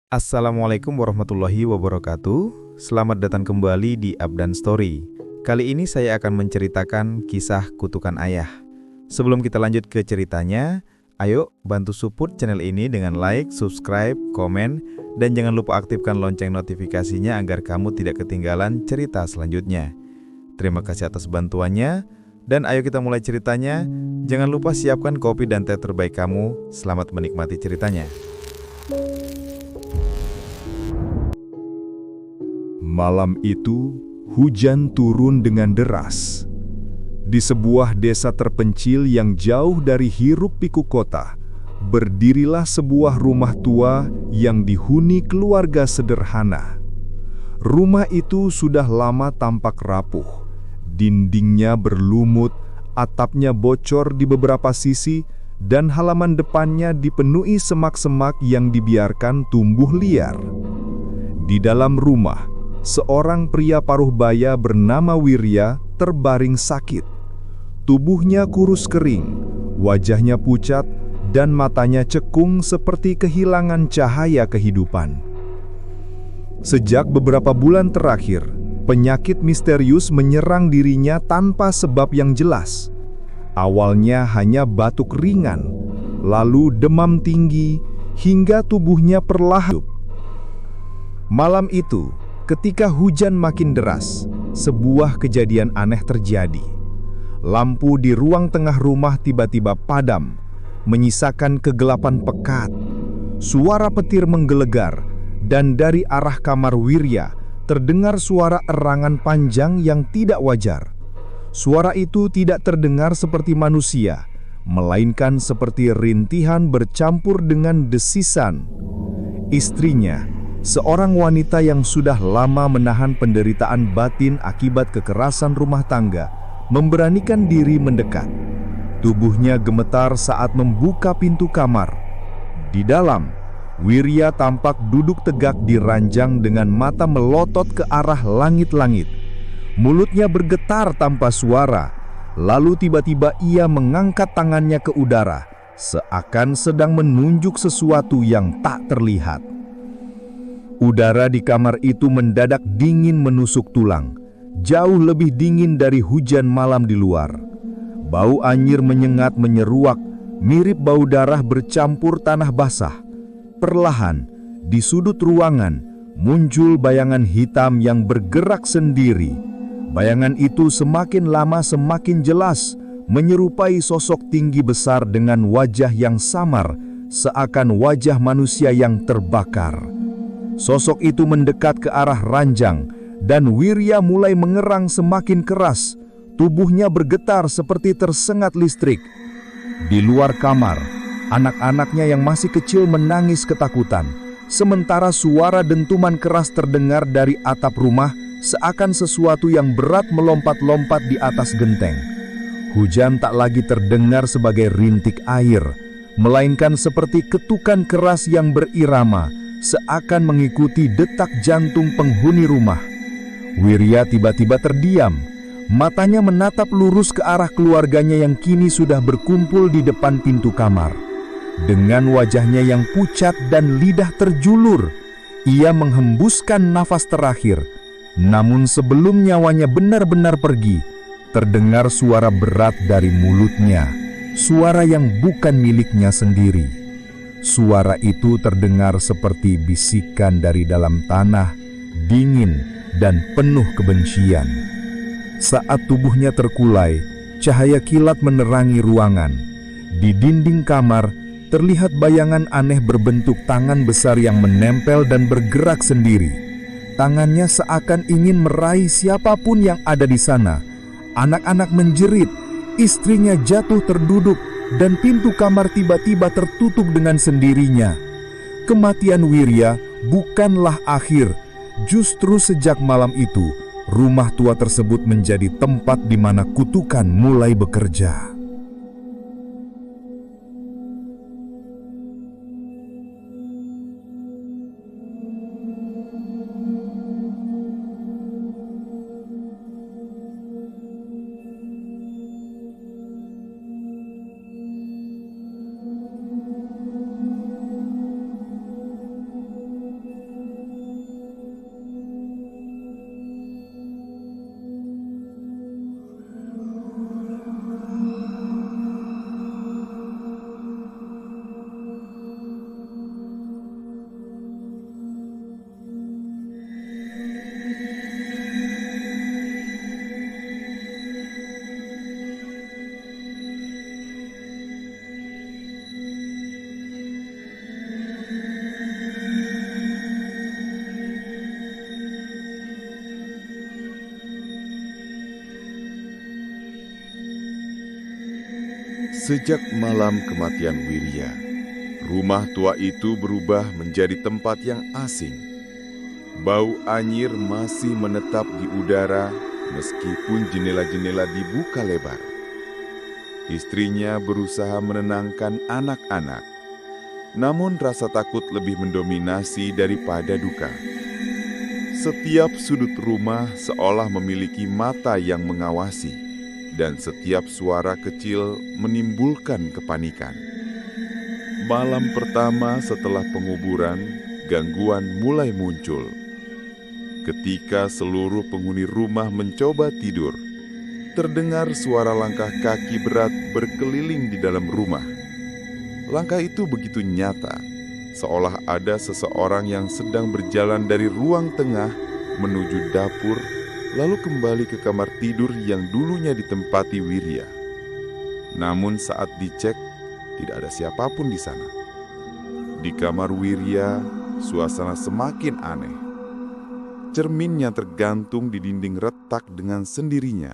Assalamualaikum warahmatullahi wabarakatuh. Selamat datang kembali di Abdan Story. Kali ini saya akan menceritakan kisah kutukan ayah. Sebelum kita lanjut ke ceritanya, ayo bantu support channel ini dengan like, subscribe, komen, dan jangan lupa aktifkan lonceng notifikasinya agar kamu tidak ketinggalan cerita selanjutnya. Terima kasih atas bantuannya, dan ayo kita mulai ceritanya. Jangan lupa siapkan kopi dan teh terbaik kamu. Selamat menikmati ceritanya. Malam itu, hujan turun dengan deras. Di sebuah desa terpencil yang jauh dari hiruk-pikuk kota, berdirilah sebuah rumah tua yang dihuni keluarga sederhana. Rumah itu sudah lama tampak rapuh. Dindingnya berlumut, atapnya bocor di beberapa sisi, dan halaman depannya dipenuhi semak-semak yang dibiarkan tumbuh liar. Di dalam rumah, seorang pria paruh baya bernama Wirya terbaring sakit. Tubuhnya kurus kering, wajahnya pucat, dan matanya cekung seperti kehilangan cahaya kehidupan. Sejak beberapa bulan terakhir, penyakit misterius menyerang dirinya tanpa sebab yang jelas. Awalnya hanya batuk ringan, lalu demam tinggi, hingga tubuhnya perlahan. Malam itu, ketika hujan makin deras, sebuah kejadian aneh terjadi. Lampu di ruang tengah rumah tiba-tiba padam, menyisakan kegelapan pekat. Suara petir menggelegar, dan dari arah kamar Wirya terdengar suara erangan panjang yang tidak wajar. Suara itu tidak terdengar seperti manusia, melainkan seperti rintihan bercampur dengan desisan. Istrinya, seorang wanita yang sudah lama menahan penderitaan batin akibat kekerasan rumah tangga, memberanikan diri mendekat. Tubuhnya gemetar saat membuka pintu kamar. Di dalam, Wirya tampak duduk tegak di ranjang dengan mata melotot ke arah langit-langit. Mulutnya bergetar tanpa suara, lalu tiba-tiba ia mengangkat tangannya ke udara, seakan sedang menunjuk sesuatu yang tak terlihat. Udara di kamar itu mendadak dingin menusuk tulang, jauh lebih dingin dari hujan malam di luar. Bau anyir menyengat menyeruak, mirip bau darah bercampur tanah basah. Perlahan, di sudut ruangan, muncul bayangan hitam yang bergerak sendiri. Bayangan itu semakin lama semakin jelas, menyerupai sosok tinggi besar dengan wajah yang samar, seakan wajah manusia yang terbakar. Sosok itu mendekat ke arah ranjang, dan Wirya mulai mengerang semakin keras. Tubuhnya bergetar seperti tersengat listrik. Di luar kamar, anak-anaknya yang masih kecil menangis ketakutan, sementara suara dentuman keras terdengar dari atap rumah, seakan sesuatu yang berat melompat-lompat di atas genteng. Hujan tak lagi terdengar sebagai rintik air, melainkan seperti ketukan keras yang berirama, seakan mengikuti detak jantung penghuni rumah. Wirya tiba-tiba terdiam, matanya menatap lurus ke arah keluarganya yang kini sudah berkumpul di depan pintu kamar. Dengan wajahnya yang pucat dan lidah terjulur, ia menghembuskan nafas terakhir. Namun sebelum nyawanya benar-benar pergi, terdengar suara berat dari mulutnya, suara yang bukan miliknya sendiri. Suara itu terdengar seperti bisikan dari dalam tanah, dingin dan penuh kebencian. Saat tubuhnya terkulai, cahaya kilat menerangi ruangan. Di dinding kamar, terlihat bayangan aneh berbentuk tangan besar yang menempel dan bergerak sendiri. Tangannya seakan ingin meraih siapapun yang ada di sana. Anak-anak menjerit, istrinya jatuh terduduk, dan pintu kamar tiba-tiba tertutup dengan sendirinya. Kematian Wirya bukanlah akhir. Justru sejak malam itu, rumah tua tersebut menjadi tempat di mana kutukan mulai bekerja. Sejak malam kematian Wirya, rumah tua itu berubah menjadi tempat yang asing. Bau anyir masih menetap di udara meskipun jendela-jendela dibuka lebar. Istrinya berusaha menenangkan anak-anak, namun rasa takut lebih mendominasi daripada duka. Setiap sudut rumah seolah memiliki mata yang mengawasi, dan setiap suara kecil menimbulkan kepanikan. Malam pertama setelah penguburan, gangguan mulai muncul. Ketika seluruh penghuni rumah mencoba tidur, terdengar suara langkah kaki berat berkeliling di dalam rumah. Langkah itu begitu nyata, seolah ada seseorang yang sedang berjalan dari ruang tengah menuju dapur, lalu kembali ke kamar tidur yang dulunya ditempati Wirya. Namun saat dicek, tidak ada siapapun di sana. Di kamar Wirya, suasana semakin aneh. Cermin yang tergantung di dinding retak dengan sendirinya,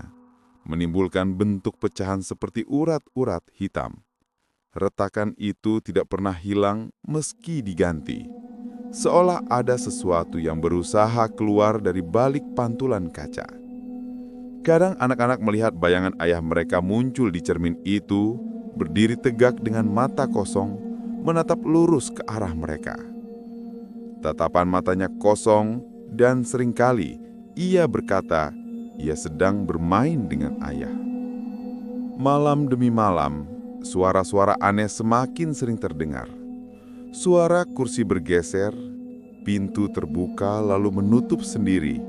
menimbulkan bentuk pecahan seperti urat-urat hitam. Retakan itu tidak pernah hilang meski diganti. Seolah ada sesuatu yang berusaha keluar dari balik pantulan kaca. Kadang anak-anak melihat bayangan ayah mereka muncul di cermin itu, berdiri tegak dengan mata kosong, menatap lurus ke arah mereka. Tatapan matanya kosong dan seringkali ia berkata, ia sedang bermain dengan ayah. Malam demi malam, suara-suara aneh semakin sering terdengar. Suara kursi bergeser, pintu terbuka lalu menutup sendiri,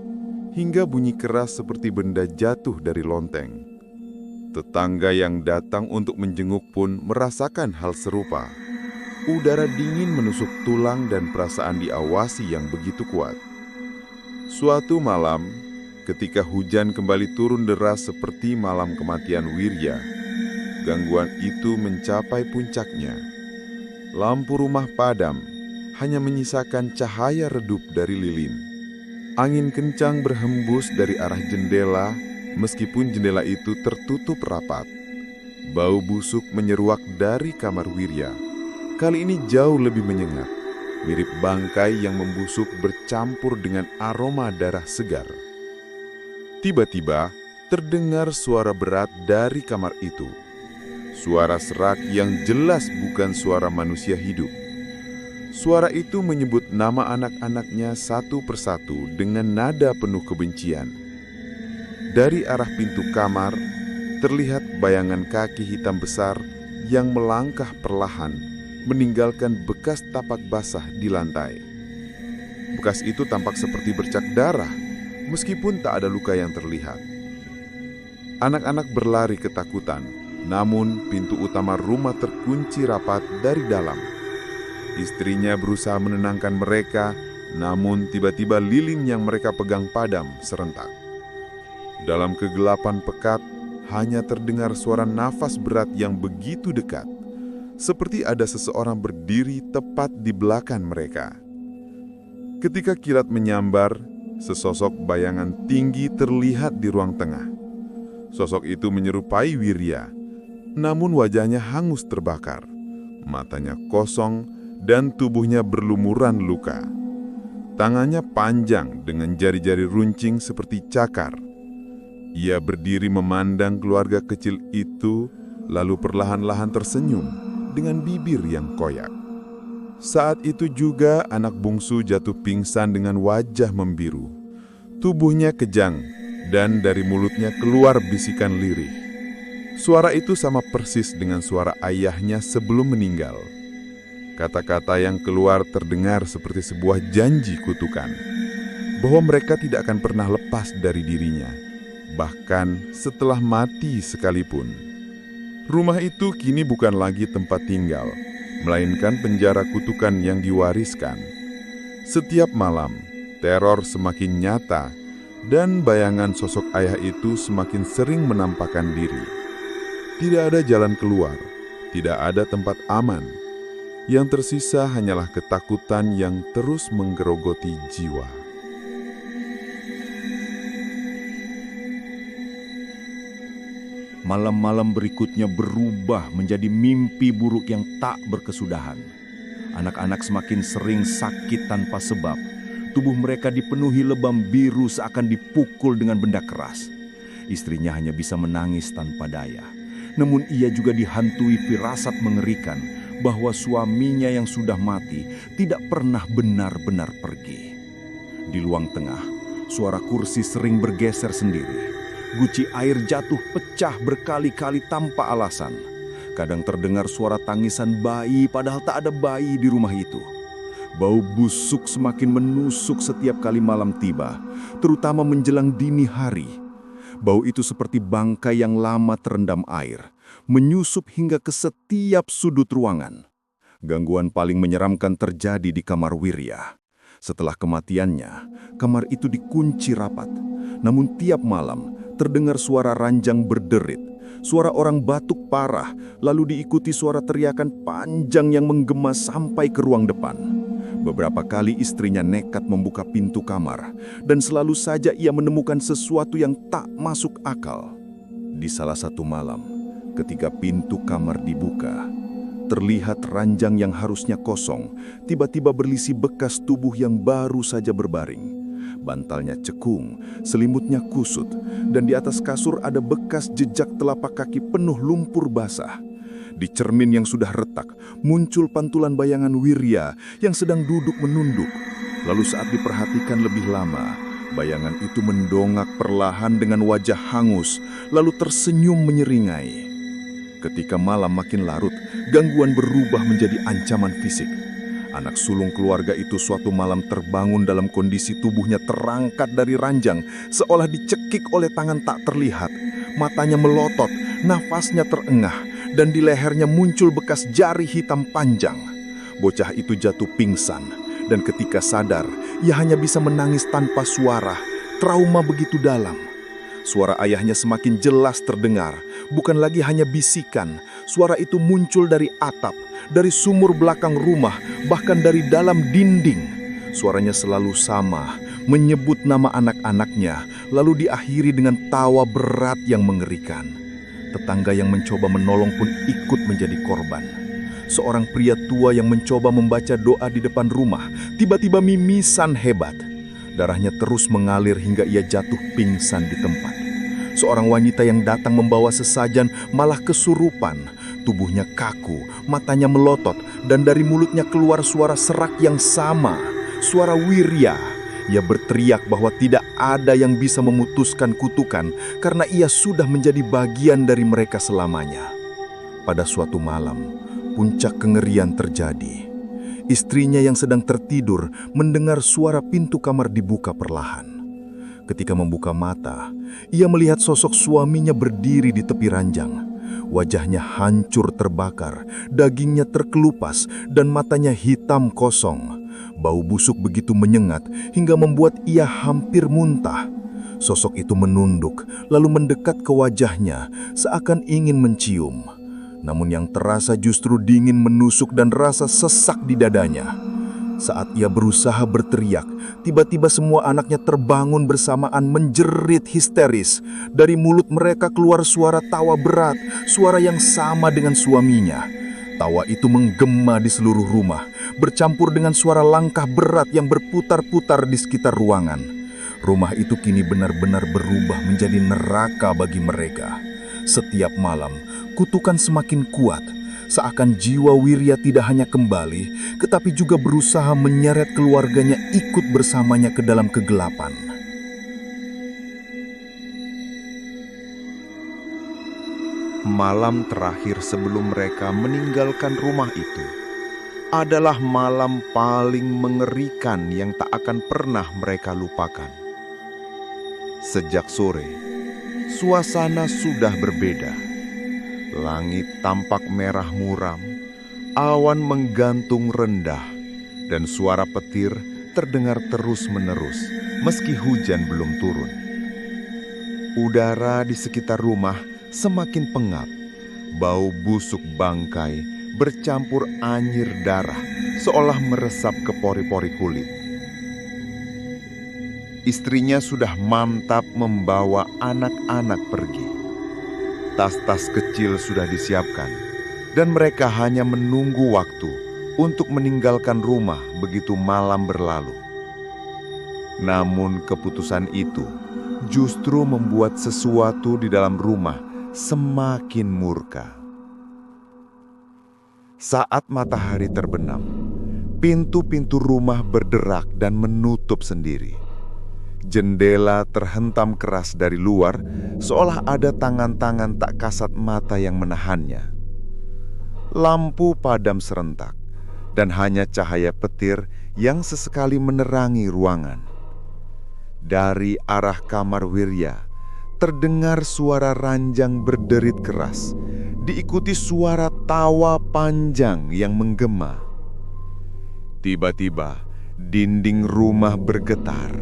hingga bunyi keras seperti benda jatuh dari lonteng. Tetangga yang datang untuk menjenguk pun merasakan hal serupa. Udara dingin menusuk tulang dan perasaan diawasi yang begitu kuat. Suatu malam, ketika hujan kembali turun deras seperti malam kematian Wirya, gangguan itu mencapai puncaknya. Lampu rumah padam, hanya menyisakan cahaya redup dari lilin. Angin kencang berhembus dari arah jendela, meskipun jendela itu tertutup rapat. Bau busuk menyeruak dari kamar Wirya. Kali ini jauh lebih menyengat, mirip bangkai yang membusuk bercampur dengan aroma darah segar. Tiba-tiba, terdengar suara berat dari kamar itu. Suara serak yang jelas bukan suara manusia hidup. Suara itu menyebut nama anak-anaknya satu persatu dengan nada penuh kebencian. Dari arah pintu kamar, terlihat bayangan kaki hitam besar yang melangkah perlahan, meninggalkan bekas tapak basah di lantai. Bekas itu tampak seperti bercak darah, meskipun tak ada luka yang terlihat. Anak-anak berlari ketakutan, namun pintu utama rumah terkunci rapat dari dalam. Istrinya berusaha menenangkan mereka, namun tiba-tiba lilin yang mereka pegang padam serentak. Dalam kegelapan pekat, hanya terdengar suara nafas berat yang begitu dekat, seperti ada seseorang berdiri tepat di belakang mereka. Ketika kilat menyambar, sesosok bayangan tinggi terlihat di ruang tengah. Sosok itu menyerupai Wirya, namun wajahnya hangus terbakar, matanya kosong, dan tubuhnya berlumuran luka. Tangannya panjang dengan jari-jari runcing seperti cakar. Ia berdiri memandang keluarga kecil itu, lalu perlahan-lahan tersenyum dengan bibir yang koyak. Saat itu juga anak bungsu jatuh pingsan dengan wajah membiru. Tubuhnya kejang, dan dari mulutnya keluar bisikan lirih. Suara itu sama persis dengan suara ayahnya sebelum meninggal. Kata-kata yang keluar terdengar seperti sebuah janji kutukan, bahwa mereka tidak akan pernah lepas dari dirinya, bahkan setelah mati sekalipun. Rumah itu kini bukan lagi tempat tinggal, melainkan penjara kutukan yang diwariskan. Setiap malam, teror semakin nyata, dan bayangan sosok ayah itu semakin sering menampakkan diri. Tidak ada jalan keluar, tidak ada tempat aman. Yang tersisa hanyalah ketakutan yang terus menggerogoti jiwa. Malam-malam berikutnya berubah menjadi mimpi buruk yang tak berkesudahan. Anak-anak semakin sering sakit tanpa sebab. Tubuh mereka dipenuhi lebam biru seakan dipukul dengan benda keras. Istrinya hanya bisa menangis tanpa daya. Namun ia juga dihantui firasat mengerikan bahwa suaminya yang sudah mati tidak pernah benar-benar pergi. Di ruang tengah, suara kursi sering bergeser sendiri. Guci air jatuh pecah berkali-kali tanpa alasan. Kadang terdengar suara tangisan bayi padahal tak ada bayi di rumah itu. Bau busuk semakin menusuk setiap kali malam tiba, terutama menjelang dini hari. Bau itu seperti bangkai yang lama terendam air, menyusup hingga ke setiap sudut ruangan. Gangguan paling menyeramkan terjadi di kamar Wirya. Setelah kematiannya, kamar itu dikunci rapat. Namun tiap malam, terdengar suara ranjang berderit, suara orang batuk parah, lalu diikuti suara teriakan panjang yang menggema sampai ke ruang depan. Beberapa kali istrinya nekat membuka pintu kamar, dan selalu saja ia menemukan sesuatu yang tak masuk akal. Di salah satu malam, ketika pintu kamar dibuka, terlihat ranjang yang harusnya kosong, tiba-tiba berisi bekas tubuh yang baru saja berbaring. Bantalnya cekung, selimutnya kusut, dan di atas kasur ada bekas jejak telapak kaki penuh lumpur basah. Di cermin yang sudah retak, muncul pantulan bayangan Wirya yang sedang duduk menunduk. Lalu saat diperhatikan lebih lama, bayangan itu mendongak perlahan dengan wajah hangus, lalu tersenyum menyeringai. Ketika malam makin larut, gangguan berubah menjadi ancaman fisik. Anak sulung keluarga itu suatu malam terbangun dalam kondisi tubuhnya terangkat dari ranjang, seolah dicekik oleh tangan tak terlihat. Matanya melotot, nafasnya terengah, dan di lehernya muncul bekas jari hitam panjang. Bocah itu jatuh pingsan, dan ketika sadar, ia hanya bisa menangis tanpa suara. Trauma begitu dalam. Suara ayahnya semakin jelas terdengar, bukan lagi hanya bisikan. Suara itu muncul dari atap, dari sumur belakang rumah, bahkan dari dalam dinding. Suaranya selalu sama, menyebut nama anak-anaknya, lalu diakhiri dengan tawa berat yang mengerikan. Tetangga yang mencoba menolong pun ikut menjadi korban. Seorang pria tua yang mencoba membaca doa di depan rumah, tiba-tiba mimisan hebat. Darahnya terus mengalir hingga ia jatuh pingsan di tempat. Seorang wanita yang datang membawa sesajen malah kesurupan. Tubuhnya kaku, matanya melotot, dan dari mulutnya keluar suara serak yang sama, suara Wirya. Ia berteriak bahwa tidak ada yang bisa memutuskan kutukan karena ia sudah menjadi bagian dari mereka selamanya. Pada suatu malam, puncak kengerian terjadi. Istrinya yang sedang tertidur mendengar suara pintu kamar dibuka perlahan. Ketika membuka mata, ia melihat sosok suaminya berdiri di tepi ranjang. Wajahnya hancur terbakar, dagingnya terkelupas, dan matanya hitam kosong. Bau busuk begitu menyengat hingga membuat ia hampir muntah. Sosok itu menunduk, lalu mendekat ke wajahnya, seakan ingin mencium. Namun yang terasa justru dingin menusuk dan rasa sesak di dadanya. Saat ia berusaha berteriak, tiba-tiba semua anaknya terbangun bersamaan menjerit histeris. Dari mulut mereka keluar suara tawa berat, suara yang sama dengan suaminya. Tawa itu menggema di seluruh rumah, bercampur dengan suara langkah berat yang berputar-putar di sekitar ruangan. Rumah itu kini benar-benar berubah menjadi neraka bagi mereka. Setiap malam, kutukan semakin kuat, seakan jiwa Wirya tidak hanya kembali, tetapi juga berusaha menyeret keluarganya ikut bersamanya ke dalam kegelapan. Malam terakhir sebelum mereka meninggalkan rumah itu adalah malam paling mengerikan yang tak akan pernah mereka lupakan. Sejak sore, suasana sudah berbeda. Langit tampak merah muram, awan menggantung rendah, dan suara petir terdengar terus-menerus meski hujan belum turun. Udara di sekitar rumah semakin pengap. Bau busuk bangkai bercampur anyir darah seolah meresap ke pori-pori kulit. Istrinya sudah mantap membawa anak-anak pergi. tas-tas kecil sudah disiapkan, dan mereka hanya menunggu waktu untuk meninggalkan rumah begitu malam berlalu. Namun keputusan itu justru membuat sesuatu di dalam rumah semakin murka. Saat matahari terbenam, pintu-pintu rumah berderak dan menutup sendiri. Jendela terhentam keras dari luar, seolah ada tangan-tangan tak kasat mata yang menahannya. Lampu padam serentak, dan hanya cahaya petir yang sesekali menerangi ruangan. Dari arah kamar Wirya, terdengar suara ranjang berderit keras, diikuti suara tawa panjang yang menggema. Tiba-tiba, dinding rumah bergetar.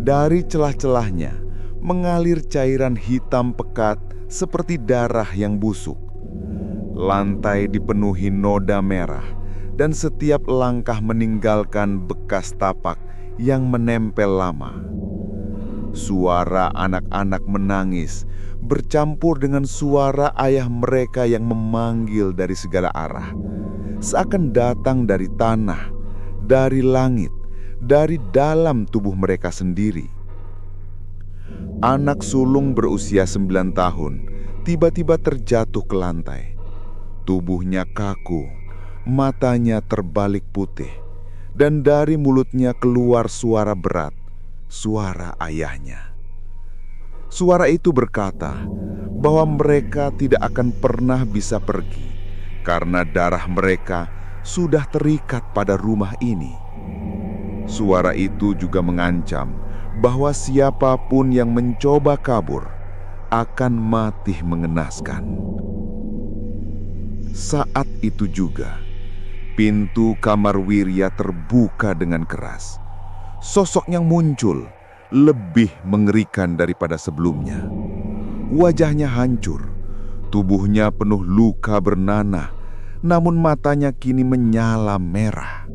Dari celah-celahnya mengalir cairan hitam pekat seperti darah yang busuk. Lantai dipenuhi noda merah, dan setiap langkah meninggalkan bekas tapak yang menempel lama. Suara anak-anak menangis bercampur dengan suara ayah mereka yang memanggil dari segala arah, seakan datang dari tanah, dari langit, dari dalam tubuh mereka sendiri. Anak sulung berusia 9 tahun tiba-tiba terjatuh ke lantai. Tubuhnya kaku, matanya terbalik putih, dan dari mulutnya keluar suara berat, suara ayahnya. Suara itu berkata bahwa mereka tidak akan pernah bisa pergi karena darah mereka sudah terikat pada rumah ini. Suara itu juga mengancam bahwa siapapun yang mencoba kabur akan mati mengenaskan. Saat itu juga, pintu kamar Wirya terbuka dengan keras. Sosok yang muncul lebih mengerikan daripada sebelumnya. Wajahnya hancur, tubuhnya penuh luka bernanah, namun matanya kini menyala merah.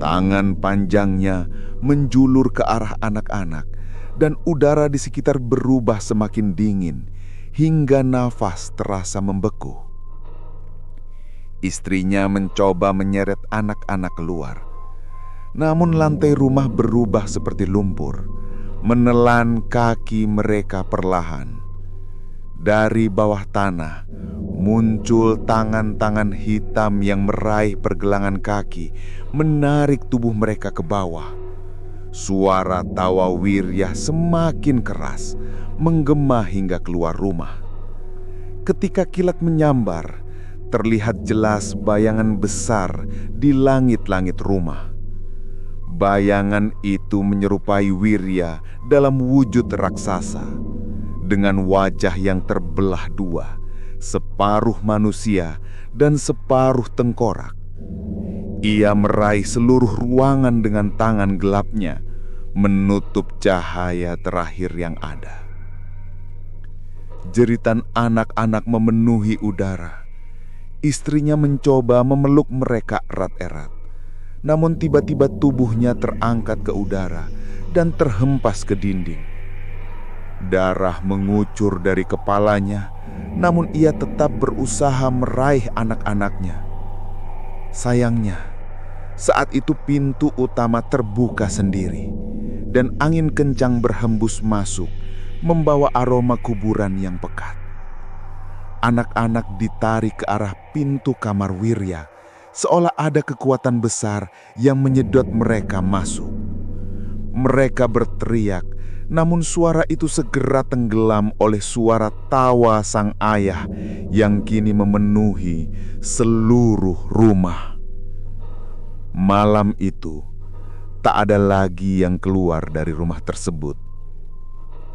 Tangan panjangnya menjulur ke arah anak-anak, dan udara di sekitar berubah semakin dingin hingga nafas terasa membeku. Istrinya mencoba menyeret anak-anak keluar. Namun lantai rumah berubah seperti lumpur, menelan kaki mereka perlahan. Dari bawah tanah muncul tangan-tangan hitam yang meraih pergelangan kaki, menarik tubuh mereka ke bawah. Suara tawa Wirya semakin keras, menggema hingga keluar rumah. Ketika kilat menyambar, terlihat jelas bayangan besar di langit-langit rumah. Bayangan itu menyerupai Wirya dalam wujud raksasa, dengan wajah yang terbelah dua, separuh manusia dan separuh tengkorak. Ia meraih seluruh ruangan dengan tangan gelapnya, menutup cahaya terakhir yang ada. Jeritan anak-anak memenuhi udara. Istrinya mencoba memeluk mereka erat-erat. Namun tiba-tiba tubuhnya terangkat ke udara dan terhempas ke dinding. Darah mengucur dari kepalanya, namun ia tetap berusaha meraih anak-anaknya. Sayangnya, saat itu pintu utama terbuka sendiri, dan angin kencang berhembus masuk, membawa aroma kuburan yang pekat. Anak-anak ditarik ke arah pintu kamar Wirya, seolah ada kekuatan besar yang menyedot mereka masuk. Mereka berteriak, namun suara itu segera tenggelam oleh suara tawa sang ayah yang kini memenuhi seluruh rumah. Malam itu, tak ada lagi yang keluar dari rumah tersebut.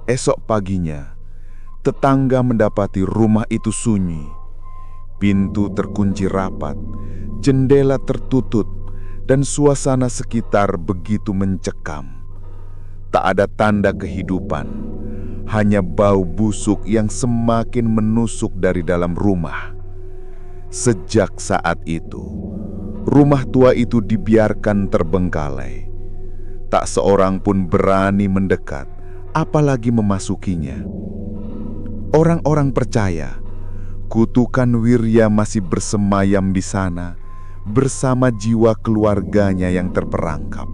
Esok paginya, tetangga mendapati rumah itu sunyi. Pintu terkunci rapat, jendela tertutup, dan suasana sekitar begitu mencekam. Tak ada tanda kehidupan, hanya bau busuk yang semakin menusuk dari dalam rumah. Sejak saat itu, rumah tua itu dibiarkan terbengkalai. Tak seorang pun berani mendekat, apalagi memasukinya. Orang-orang percaya kutukan Wirya masih bersemayam di sana bersama jiwa keluarganya yang terperangkap.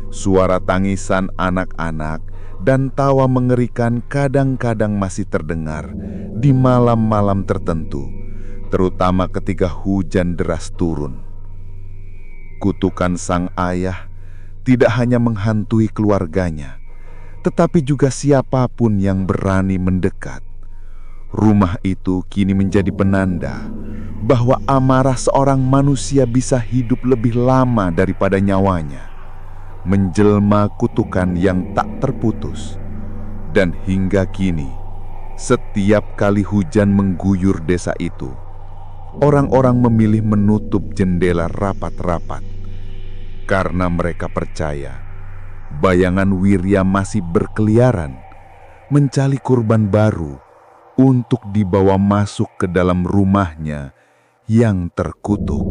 Suara tangisan anak-anak dan tawa mengerikan kadang-kadang masih terdengar di malam-malam tertentu, terutama ketika hujan deras turun. Kutukan sang ayah tidak hanya menghantui keluarganya, tetapi juga siapapun yang berani mendekat. Rumah itu kini menjadi penanda bahwa amarah seorang manusia bisa hidup lebih lama daripada nyawanya, menjelma kutukan yang tak terputus. Dan hingga kini, setiap kali hujan mengguyur desa itu, orang-orang memilih menutup jendela rapat-rapat karena mereka percaya bayangan Wirya masih berkeliaran, mencari kurban baru untuk dibawa masuk ke dalam rumahnya yang terkutuk.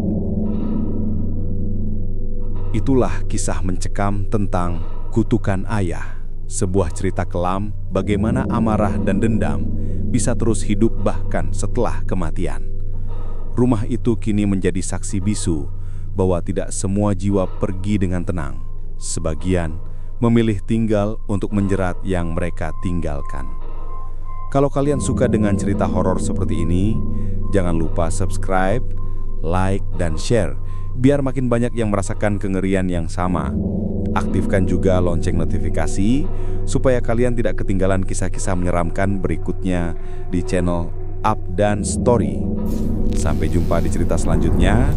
Itulah kisah mencekam tentang kutukan ayah, sebuah cerita kelam bagaimana amarah dan dendam bisa terus hidup bahkan setelah kematian. Rumah itu kini menjadi saksi bisu bahwa tidak semua jiwa pergi dengan tenang. Sebagian memilih tinggal untuk menjerat yang mereka tinggalkan. Kalau kalian suka dengan cerita horor seperti ini, jangan lupa subscribe, like, dan share biar makin banyak yang merasakan kengerian yang sama. Aktifkan juga lonceng notifikasi supaya kalian tidak ketinggalan kisah-kisah menyeramkan berikutnya di channel Abdan Story. Sampai jumpa di cerita selanjutnya.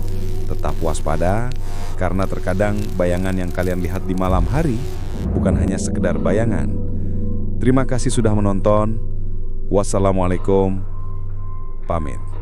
Tetap waspada karena terkadang bayangan yang kalian lihat di malam hari bukan hanya sekedar bayangan. Terima kasih sudah menonton. Wassalamualaikum. Pamit.